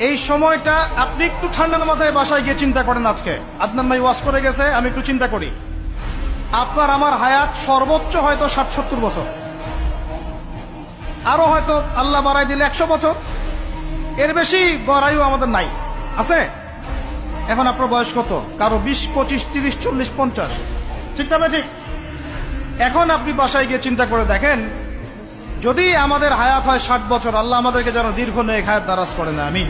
এই সময়টা আপনি একটু ঠান্ডার মাথায় বাসায় গিয়ে চিন্তা করেন। আজকে আদনান ভাই ওয়াজ করে গেছে, আমি একটু চিন্তা করি, আপনার আমার হায়াত সর্বোচ্চ হয়তো ৬০-৭০ বছর, আরো হয়তো আল্লাহ বাড়াই দিলে ১০০ বছর, এর বেশি গড়াইও আমাদের নাই, আছে? এখন আপনার বয়স কত? কারো ২০, ২৫, ৩০, ৪০, ৫০, ঠিক না? ঠিক। এখন আপনি বাসায় গিয়ে চিন্তা করে দেখেন, যদি আমাদের হায়াত হয় ৬০ বছর, আল্লাহ আমাদেরকে যেন দীর্ঘ নেক হায়াত দারাজ করে না, আমিন।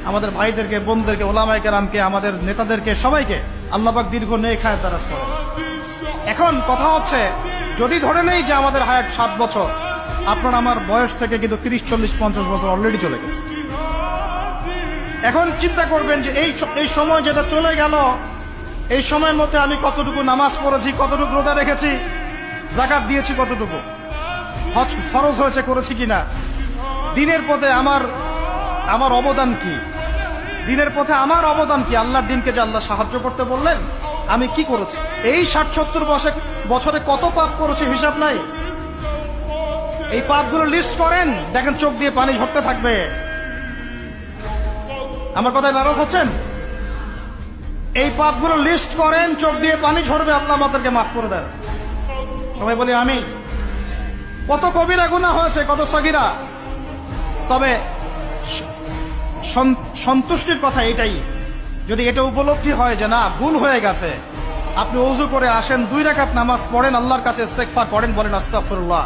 আমাদের ভাইদেরকে, বোনদেরকে, ওলামায়ে কেরামকে, আমাদের নেতাদেরকে, সবাইকে আল্লাহ পাক দীর্ঘ নেক হায়াত দারাজ করে। এখন কথা হচ্ছে, যদি ধরে নেই যে আমাদের হায়াত ৬০ বছর, আপনার আমার বয়স থেকে কিন্তু ৩০, ৪০, ৫০ বছর অলরেডি চলে গেছে। এখন চিন্তা করবেন যে এই সময় যেটা চলে গেল, এই সময়ের মধ্যে আমি কতটুকু নামাজ পড়েছি, কতটুকু রোজা রেখেছি, যাকাত দিয়েছি কতটুকু, হজ ফরজ হয়েছে করেছি কিনা, দিনের পথে আমার অবদান কি, দিনের পথে আমার অবদান কি, আল্লাহর দিনকে যে আল্লাহ সাহায্য করতে বললেন আমি কি করেছি, এই ৬০-৭০ বছরে কত পাপ করেছি হিসাব নাই। এই পাপগুলো লিস্ট করেন, দেখেন চোখ দিয়ে পানি ঝরতে থাকবে। আমার কথায় নারাজ হচ্ছেন? এই পাপগুলো লিস্ট করেন, চোখ দিয়ে পানি ঝরবে, আল্লাহ আমাদেরকে মাফ করে দেন। সবাই বলি আমি। কত কবিরা গুনাহ হয়েছে, কত সগীরা। তবে সন্তুষ্টির কথা এটাই, যদি এটা উপলব্ধি হয় যে না ভুল হয়ে গেছে, আপনি ওযু করে আসেন, ২ রাকাত নামাজ পড়েন, আল্লাহর কাছে ইস্তেগফার করেন, বলেন আস্তাগফিরুল্লাহ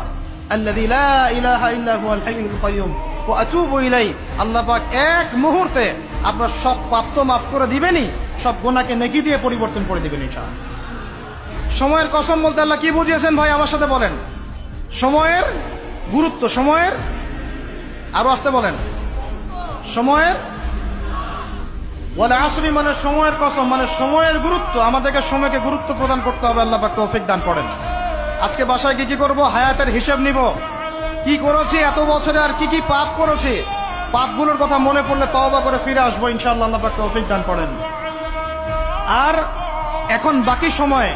আল্লাযী লা ইলাহা ইল্লা হুয়াল হাইয়ুল কাইয়্যুম ওয়া আতুবু ইলাইহি। আল্লাহ পাক এক মুহূর্তে আপনার সব পাপ তো মাফ করে দিবেনই, সব গুনাহকে নেকি দিয়ে পরিবর্তন করে দিবেন ইনশাআল্লাহ। সময়ের কসম বলতে আল্লাহ কি বুঝিয়েছেন ভাই আমার সাথে বলেন? সময়ের গুরুত্ব, সময়ের, আরো আসতে বলেন, সময়ের, ওয়াল আসরি মানে সময়ের কসম, মানে সময়ের গুরুত্ব। আমাদেরকে সময়কে গুরুত্ব প্রদান করতে হবে, আল্লাহ পাক তৌফিক দান করেন। আজকে বাসায় কি করব? হায়াতের হিসাব নিব, কি করেছি এত বছরে, আর কি কি পাপ করেছি, পাপগুলোর কথা মনে পড়লে তওবা করে ফিরে আসবো ইনশাআল্লাহ, আল্লাহ পাক তৌফিক দান করেন। আর এখন বাকি সময়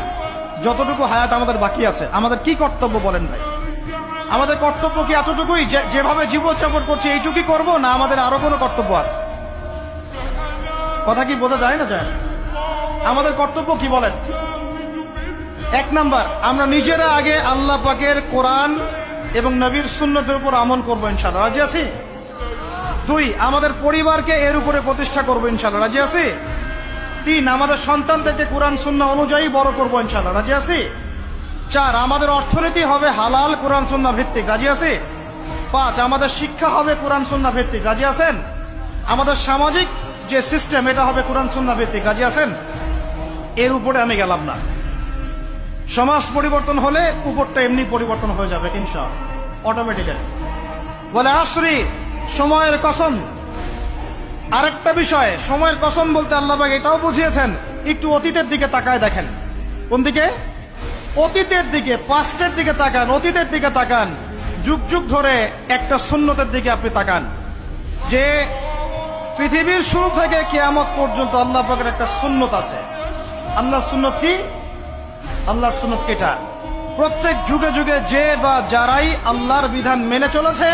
যতটুকু হায়াত আমাদের বাকি আছে, আমাদের কি কর্তব্য বলেন ভাই? আমাদের কর্তব্য কি এতটুকুই, যেভাবে জীবনযাপন করছি এইটুকুই করব, না আমাদের আরো কোনো কর্তব্য আছে? কথা কি বোঝা যায় না যায়? আমাদের কর্তব্য কি বলেন? ১ নাম্বার, আমরা নিজেরা আগে আল্লাহ পাকের কোরআন এবং নবীর সুন্নতের উপর আমল করবো ইনশাআল্লাহ, রাজি আছি? ২, আমাদের পরিবারকে এর উপরে প্রতিষ্ঠা করবো ইনশাআল্লাহ, রাজি আছি? ৩, আমাদের সন্তানদেরকে কোরআন সুন্নাহ অনুযায়ী বড় করবো ইনশাআল্লাহ, রাজি আছি? ৪, আমাদের অর্থনীতি হবে হালাল কোরআন সুন্নাহ ভিত্তিক, রাজি আছি? ৫, আমাদের শিক্ষা হবে কোরআন সুন্নাহ ভিত্তিক, রাজি আছেন? আমাদের সামাজিক যে সিস্টেম এটা হবে কোরআন সুন্নাহ ভিত্তিক, রাজি আছেন? এর উপরে আমি গেলাম না। সমাজ পরিবর্তন হলে উপরটা এমনি পরিবর্তন হয়ে যাবে ইনশাআল্লাহ, অটোমেটিক্যালি। বলে আসরি, সময়ের কসম। আরেকটা বিষয়, সময়ের কসম বলতে আল্লাহ পাক এটাও বুঝিয়েছেন, একটু অতীতের দিকে তাকায় দেখেন। কোন দিকে? অতীতের দিকে, পাস্টের দিকে তাকান, অতীতের দিকে তাকান। যুগ যুগ ধরে একটা সুন্নতের দিকে আপনি তাকান, যে পৃথিবীর শুরু থেকে কিয়ামত পর্যন্ত আল্লাহ পাকের একটা সুন্নত আছে। আল্লাহর সুন্নত কি? আল্লাহর সুন্নত এটা, প্রত্যেক যুগে যুগে যে বা যারাই আল্লাহর বিধান মেনে চলেছে,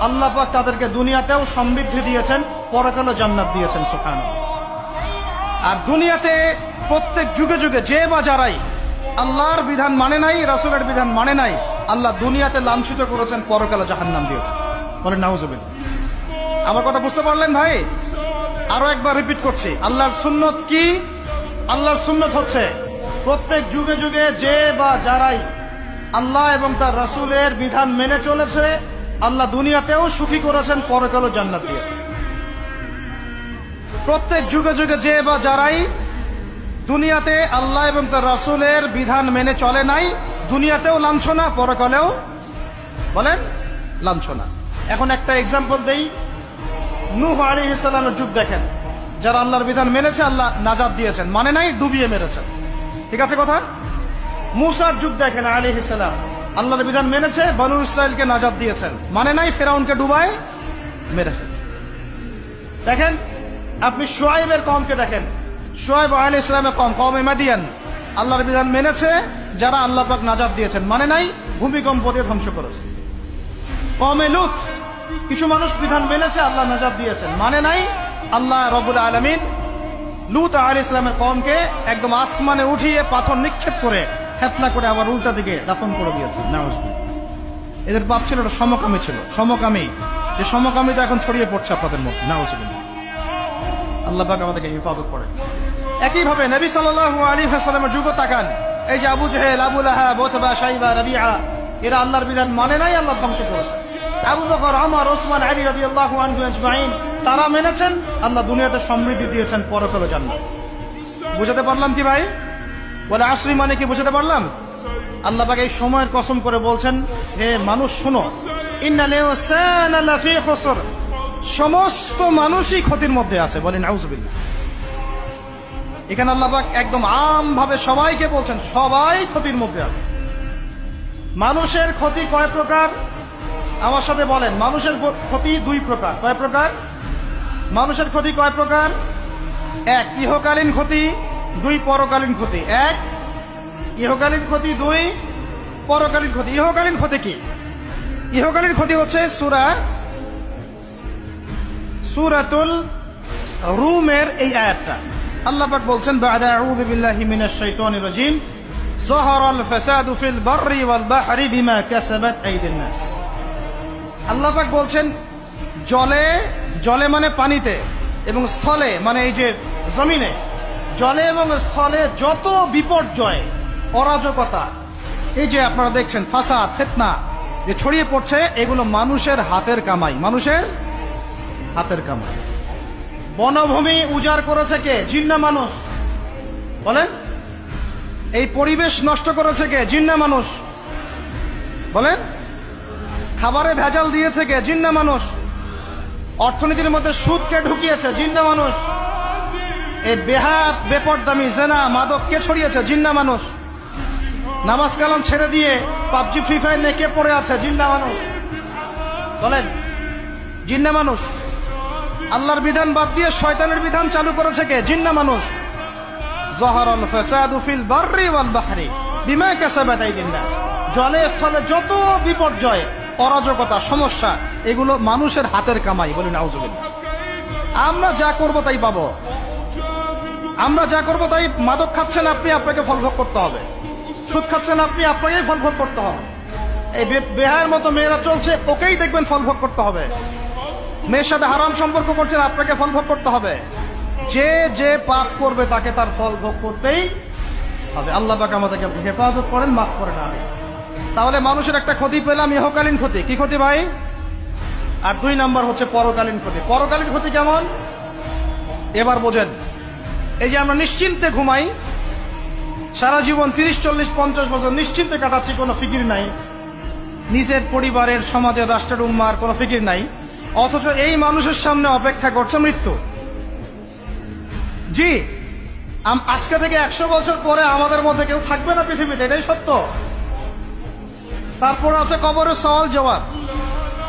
আল্লাহ পাক তাদেরকে দুনিয়াতেও সমৃদ্ধি দিয়েছেন, পরকালে জান্নাত দিয়েছেন, সুবহানাল্লাহ। আর দুনিয়াতে প্রত্যেক যুগে যুগে যে বা যারাই আল্লাহর বিধান মানে নাই, রাসূলের বিধান মানে নাই, আল্লাহ দুনিয়াতে লাঞ্ছিত করেছেন, পরকালে জাহান্নাম দিয়েছেন। বলেন নাউজুবিল্লাহ। আমার কথা বুঝতে পারলেন ভাই? আরো একবার রিপিট করছি, আল্লাহর সুন্নত কি? আল্লাহর সুন্নত হচ্ছে প্রত্যেক যুগে যুগে যে বা যারাই আল্লাহ এবং তার রাসূলের বিধান মেনে চলেছে, আল্লাহ দুনিয়াতেও সুখী করেছেন, পরকালে জান্নাত দিয়েছেন। প্রত্যেক যুগে যুগে যে বা যারাই দুনিয়াতে আল্লাহ এবং তার রাসূলের বিধান মেনে চলে নাই, দুনিয়াতেও লাঞ্ছনা, পরকালেও বলেন লাঞ্ছনা। এখন একটা এক্সাম্পল দেই, নূহ আলাইহিস সালামের যুগ দেখেন, যারা আল্লাহর বিধান মেনেছে আল্লাহ নাজাত দিয়েছেন, মানে নাই ডুবিয়ে মেরেছেন, ঠিক আছে কথা? মূসার যুগ দেখেন আলাইহিস সালাম, আল্লাহর বিধান মেনেছে, বনু ইসরাইলকে নাজাত দিয়েছেন, মানে নাই ফেরাউনকে ডুবায় মেরেছেন। দেখেন আপনি শুআয়বের কওমকে দেখেন, শুআয়ব আলাইহিস সালামের কওম, কওমে মাদিয়ান, আল্লাহর বিধান মেনেছে, যারা আল্লাহ পাক নাজাত দিয়েছেন, মানে নাই ভূমিকম্প দিয়ে ধ্বংস করেছে। কওমে লূত, কিছু মানুষ বিধান মেনেছে, আল্লাহ নাজাত দিয়েছেন, মানে নাই আল্লাহ রাব্বুল আলামিন লূত আলাইহিস সালামের কওমকে একদম আসমানে উঠিয়ে পাথর নিক্ষেপ করে খেতলা করে আবার উল্টা দিকে দাফন করে দিয়েছে। নাউজুবিল্লাহ। এদের পাপ ছিল, এটা সমকামী ছিল, সমকামী। যে সমকামীটা এখন ছড়িয়ে পড়ছে আপনাদের মধ্যে। নাউজুবিল্লাহ। আল্লাহ পাক আমাদেরকে হেফাজত করে। একইভাবে নবী সাল্লাল্লাহু আলাইহি ওয়াসাল্লামের যুগ তাকান, এই যে আবু জেহেল, আবু লাহাব, উতবা, শাইবা, রাবিআ, এরা আল্লাহর বিধান মানে নাই, আল্লাহ ধ্বংস করেছে। আবু বকর, ওমর, ওসমান, আলী রাদিয়াল্লাহু আনহু আজমাইন, তারা মেনেছেন, আল্লাহ দুনিয়াতে সমৃদ্ধি দিয়েছেন, পরকালে জান্নাত। বুঝাতে পারলাম কি ভাই? বলে আসরি মানে কি বুঝাতে পারলাম? আল্লাহ পাক এই সময়ের কসম করে বলছেন, হে মানুষ শুনো, ইন্নাল ইনসানা লাফি খুসর, সমস্ত মানুষই ক্ষতির মধ্যে আছে। বলেন আউযুবিল্লাহ। এখানে আল্লাহ পাক একদম আম ভাবে সবাইকে বলছেন, সবাই ক্ষতির মধ্যে আছে। মানুষের ক্ষতি কয় প্রকার? আমার সাথে বলেন, মানুষের ক্ষতি দুই প্রকার। কয় প্রকার? মানুষের ক্ষতি কয় প্রকার? এক, ইহকালীন ক্ষতি, দুই, পরকালীন ক্ষতি। এক, ইহকালীন ক্ষতি, দুই, পরকালীন ক্ষতি। ইহকালীন ক্ষতি কি? ইহকালীন ক্ষতি হচ্ছে সূরাতুল রুমের এই আয়াতটা। আল্লাহ পাক বলছেন, বা'দা আউযু বিল্লাহি মিনাশ শাইতানির রাজীম, যাহারাল ফাসাদু ফিল বাররি ওয়াল বাহরি বিমা কাসাবাত আইদিন নাস। আল্লাহ পাক বলছেন, জলে মানে পানিতে, এবং স্থলে মানে এই যে জমিনে, জলে এবং স্থলে যত বিপর্যয়, অরাজকতা, এই যে আপনারা দেখছেন ফাসাদ, ফিতনা যে ছড়িয়ে পড়ছে, এগুলো মানুষের হাতের কামাই। মানুষের হাতের কামাই। বনভূমি উজাড় করেছে কে? জিন না মানুষ? বলেন। এই পরিবেশ নষ্ট করেছে কে? জিন না মানুষ? বলেন। খাবারে ভেজাল দিয়েছে কে? জিন না মানুষ? অর্থনীতির মধ্যে সুদকে ঢুকিয়েছে, জিন না মানুষ? এই বেপরদামি, জেনা, মাদক কে ছড়িয়েছে? জিন না মানুষ? নামাজ কালাম ছেড়ে দিয়ে পাবজি, ফ্রি ফায়ার নিয়ে কে পড়ে আছে? জিন না মানুষ? বলেন। জিন না মানুষ? আল্লাহর বিধান বাদ দিয়ে শয়তানের বিধান চালু করেছে কে? জিন না মানুষ? যাহারাল ফাসাদু ফিল বাররি ওয়াল বাহরি বিমা কাসাবাত আইদিন নাস। জলে স্থলে যত বিপর্যয়, অরাজকতা, সমস্যা, এগুলো মানুষের হাতের কামাই। বলেন আউযুবিল্লাহ। আমরা যা করব তাই পাবো। আমরা যা করব তাই। মাদক খাচ্ছেন আপনি, আপনাকে ফল ভোগ করতে হবে। সুদ খাচ্ছেন আপনি, আপনাকেই ফল ভোগ করতে হবে। এই বেহায়ের মতো মেয়েরা চলছে, ওকেই দেখবেন ফল ভোগ করতে হবে। মেয়ের সাথে হারাম সম্পর্ক করছেন, আপনাকে ফল ভোগ করতে হবে। যে যে পাপ করবে তাকে তার ফল ভোগ করতেই হবে। আল্লাহ পাক আমাদেরকে হেফাজত করেন, মাফ করেন। আমি তাহলে মানুষের একটা ক্ষতি পেলাম, ইহকালীন ক্ষতি। কি ক্ষতি ভাই? আর দুই নাম্বার হচ্ছে পরকালীন ক্ষতি। পরকালীন ক্ষতি কেমন? এবার বোঝেন। এই যে আমরা নিশ্চিন্তে ঘুমাই, সারা জীবন 30, 40, 50 বছর নিশ্চিন্তে কাটাচ্ছি, কোনো ফিকির নাই, নিজের পরিবারের, সমাজের, রাষ্ট্রের, উম্মার কোনো ফিকির নাই, অথচ এই মানুষের সামনে অপেক্ষা করছে মৃত্যু। জি, আজকে থেকে 100 বছর পরে আমাদের মধ্যে কেউ থাকবে না পৃথিবীতে, এটাই সত্য। তারপরে আছে কবরের সওয়াল জবাব,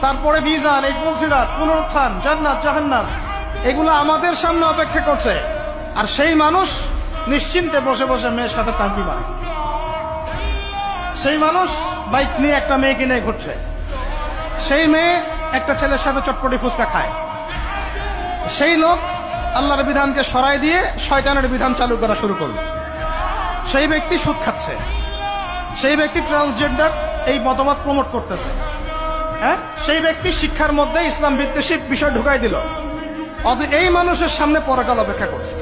তারপরে মিজান, এই পুলসিরাত, পুনরুত্থান, জান্নাত, জাহান্নাম, এগুলো আমাদের সামনে অপেক্ষা করছে। আর সেই মানুষ নিশ্চিন্তে বসে বসে মেয়ের সাথে টাঙ্কি মারে। সেই মানুষ বাইক নিয়ে একটা মেয়েকে নিয়ে ঘুরছে। সেই মেয়ে একটা ছেলের সাথে চটপটি ফুচকা খায়। সেই লোক আল্লাহর বিধানকে সরাই দিয়ে শয়তানের বিধান চালু করা শুরু করবে। সেই ব্যক্তি সুদ খাচ্ছে। সেই ব্যক্তি ট্রান্সজেন্ডার এই মতবাদ প্রমোট করতেছে। হ্যাঁ, সেই ব্যক্তি শিক্ষার মধ্যে ইসলাম বিদ্বেষী বিষয় ঢুকাই দিল। অথচ এই মানুষের সামনে পরকাল অপেক্ষা করছে।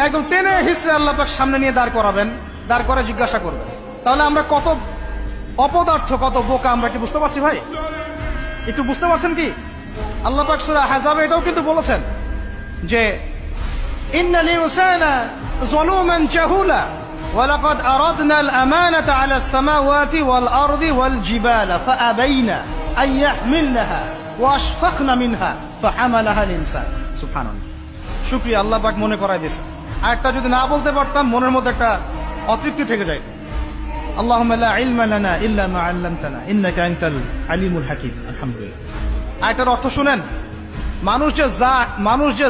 একদম টেনে হিস্ট্রি আল্লাহ পাক সামনে নিয়ে দাঁড় করাবেন, দাঁড় করে জিজ্ঞাসা করবেন। তাহলে আমরা কত অপদার্থ, কত বোকা, আমরা কি বুঝতে পারছি ভাই? একটু বুঝতে পারছেন কি? আল্লাহ পাক সূরা আহজাবে এটাও কিন্তু বলেছেন যে ইন্নাল ইনসানা যালুমান জাহুলা ওয়া লাকাদ আরাদনাল আমানাতা আলাস সামাওয়াতি ওয়াল আরদি ওয়াল জিবালা ফাআবাইনা আন ইয়াহমিলনাহা ওয়া আশফাকনা মিনহা ফাহামালাহাল ইনসান। সুবহানাল্লাহ। শুকরিয়া, আল্লাহ পাক মনে করাই দিয়েছেন। আর একটা যদি না বলতে পারতাম, মনের মধ্যে একটা অতৃপ্তি থেকে যাইত। আল্লাহুম্মা লা ইলমা লানা ইল্লা মা আল্লামতানা ইন্নাকা আনতাল আলিমুল হাকিম। আলহামদুলিল্লাহ। আয়াতের অর্থ শুনেন। মানুষ যে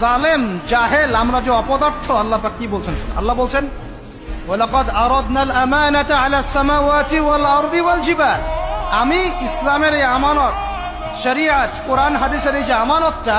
জালেম, জাহেল, আমরা যে অপদার্থ, আল্লাহ পাক কি বলছেন শুনুন। আল্লাহ বলছেন, ওয়া লাকাদ আরাদনাল আমানাতা আলাস সামাওয়াতি ওয়াল আরদি ওয়াল জিবাল। আমি ইসলামের এই আমানত, শরিয়াত, কোরআন হাদিসের এই যে আমানতটা,